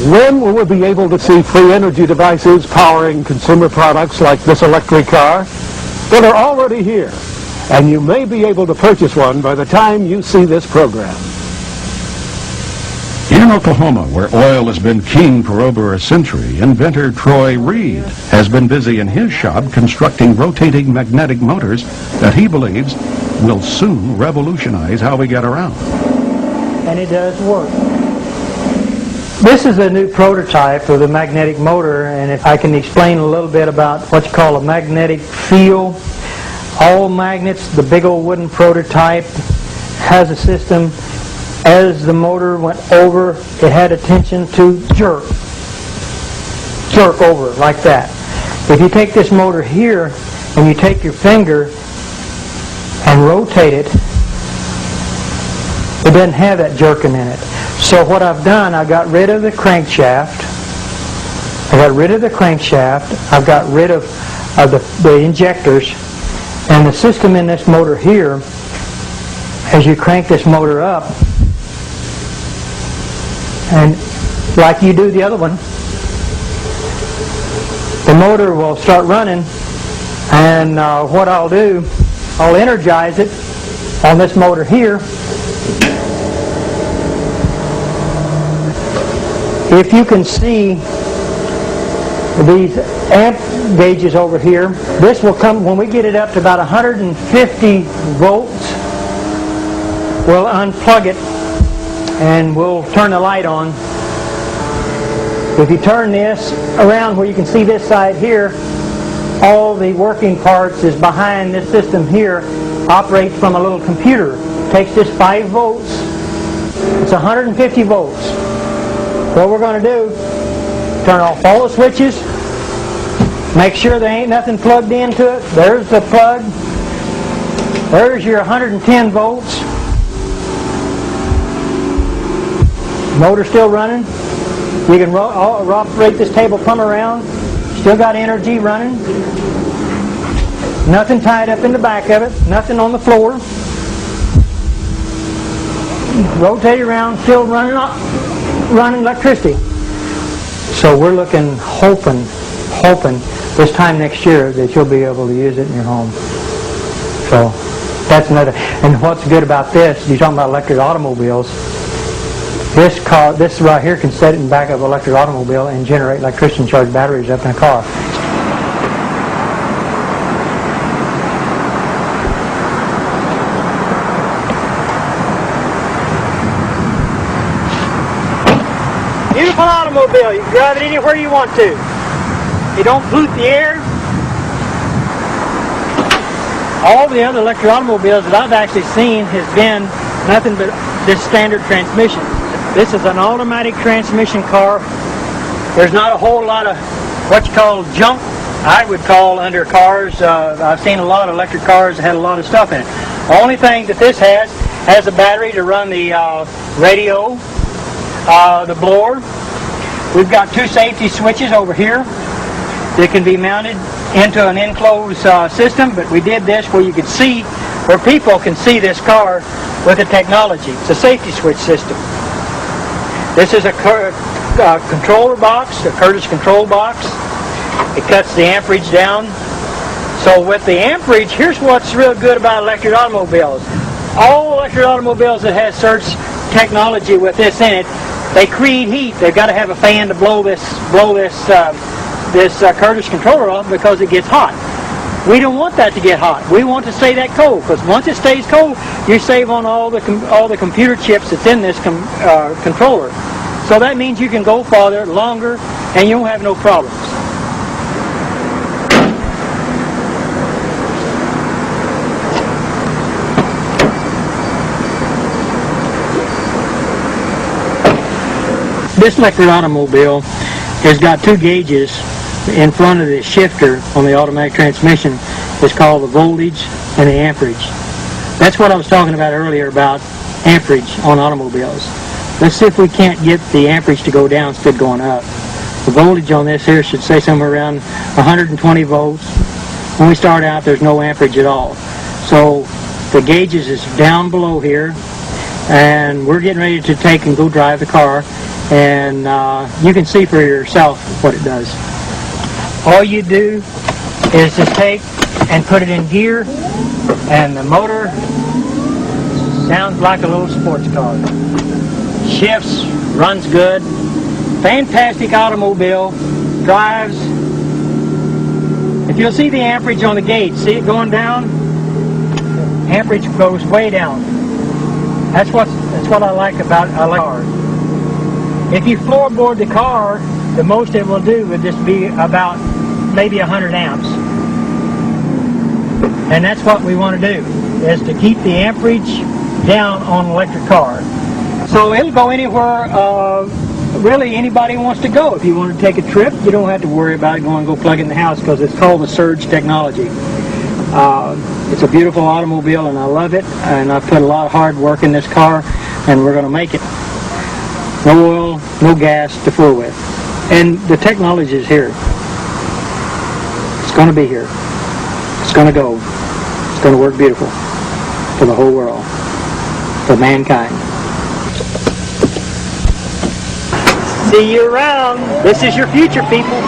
When will we be able to see free energy devices powering consumer products like this electric car? Well, they're already here, and you may be able to purchase one by the time you see this program. In Oklahoma, where oil has been king for over a century, inventor Troy Reed has been busy in his shop constructing rotating magnetic motors that he believes will soon revolutionize how we get around. And it does work. This is a new prototype of the magnetic motor, and if I can explain a little bit about what you call a magnetic field. All magnets, the big old wooden prototype, has a system. As the motor went over, it had a tension to jerk over like that. If you take this motor here and you take your finger and rotate it, it doesn't have that jerking in it. So what I've done, I got rid of the crankshaft. I've got rid of the injectors, and the system in this motor here, as you crank this motor up, and like you do the other one, the motor will start running, and what I'll do, I'll energize it on this motor here. If you can see these amp gauges over here, this will come, when we get it up to about 150 volts, we'll unplug it and we'll turn the light on. If you turn this around where you can see this side here, all the working parts is behind this system here, operates from a little computer. Takes this 5 volts, it's 150 volts. What we're going to do, turn off all the switches, make sure there ain't nothing plugged into it. There's the plug. There's your 110 volts. Motor still running. You can operate this table plumb around. Still got energy running. Nothing tied up in the back of it. Nothing on the floor. Rotate around. Still running electricity. So we're looking, hoping this time next year that you'll be able to use it in your home. So that's another. And what's good about this, you're talking about electric automobiles. This right here can set it in the back of an electric automobile and generate electricity and charge batteries up in a car. Beautiful automobile. You can drive it anywhere you want to. You don't pollute the air. All the other electric automobiles that I've actually seen has been nothing but this standard transmission. This is an automatic transmission car. There's not a whole lot of what you call junk, I would call, under cars. I've seen a lot of electric cars that had a lot of stuff in it. The only thing that this has a battery to run the radio, the blower. We've got 2 safety switches over here that can be mounted into an enclosed system, but we did this where you could see, where people can see this car with the technology. It's a safety switch system. This is a controller box, a Curtis control box. It cuts the amperage down. So with the amperage, here's what's real good about electric automobiles. All electric automobiles that have such technology with this in it, they create heat. They've got to have a fan to blow this Curtis controller off because it gets hot. We don't want that to get hot. We want to stay that cold, because once it stays cold, you save on all the computer chips that's in this controller. So that means you can go farther, longer, and you won't have no problems. This electric automobile has got 2 gauges in front of the shifter on the automatic transmission. It's called the voltage and the amperage. That's what I was talking about earlier about amperage on automobiles. Let's see if we can't get the amperage to go down instead of going up. The voltage on this here should say somewhere around 120 volts. When we start out, there's no amperage at all. So the gauges is down below here, and we're getting ready to take and go drive the car. and you can see for yourself what it does. All you do is just take and put it in gear, and the motor sounds like a little sports car. Shifts, runs good, fantastic automobile, drives. If you'll see the amperage on the gauge, see it going down? Amperage goes way down. That's what I like about cars. If you floorboard the car, the most it will do would just be about maybe 100 amps. And that's what we want to do, is to keep the amperage down on an electric car. So it'll go anywhere really anybody wants to go. If you want to take a trip, you don't have to worry about going go plug in the house, because it's called the surge technology. It's a beautiful automobile, and I love it, and I've put a lot of hard work in this car, and we're going to make it. No oil, no gas to fool with. And the technology is here. It's going to be here. It's going to go. It's going to work beautiful for the whole world, for mankind. See you around. This is your future, people.